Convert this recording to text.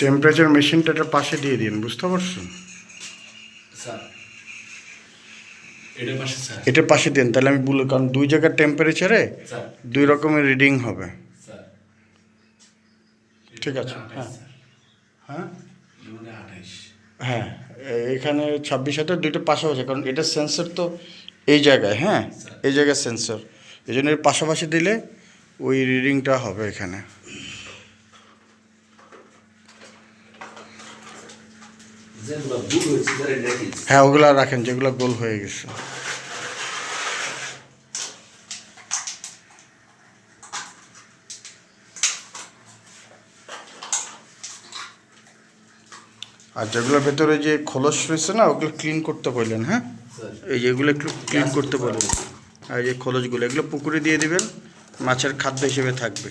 Temperature মেশিনটা এটার পাশে দিয়ে দিন, বুঝতে পারছেন? স্যার এটার পাশে স্যার, এটার পাশে দিন, তাহলে আমি বলি, কারণ দুই জায়গার টেম্পারেচারে স্যার দুই রকমের রিডিং হবে। স্যার ঠিক আছে, হ্যাঁ হ্যাঁ এটা 28। হ্যাঁ, এখানে 26 হাতে দুইটা পাশাপাশি, কারণ এটা সেন্সর তো এই জায়গায়, হ্যাঁ এই জায়গায় সেন্সর, এই জন্য এর পাশাপাশি দিলে ওই রিডিংটা হবে এখানে। যেগুলো ভুল হয়েছে স্যার এটা কি? হ্যাঁ ওগুলা রাখেন যেগুলো গোল হয়ে গেছে। আর যেগুলোর ভেতরে যে খোলস রয়েছে না, ওগুলো ক্লিন করতে বললেন, হ্যাঁ স্যার এই যেগুলো একটু ক্লিন করতে বললেন। আর এই যে খোলসগুলো, এগুলো পুকুরে দিয়ে দিবেন, মাছের খাদ্য হিসেবে থাকবে।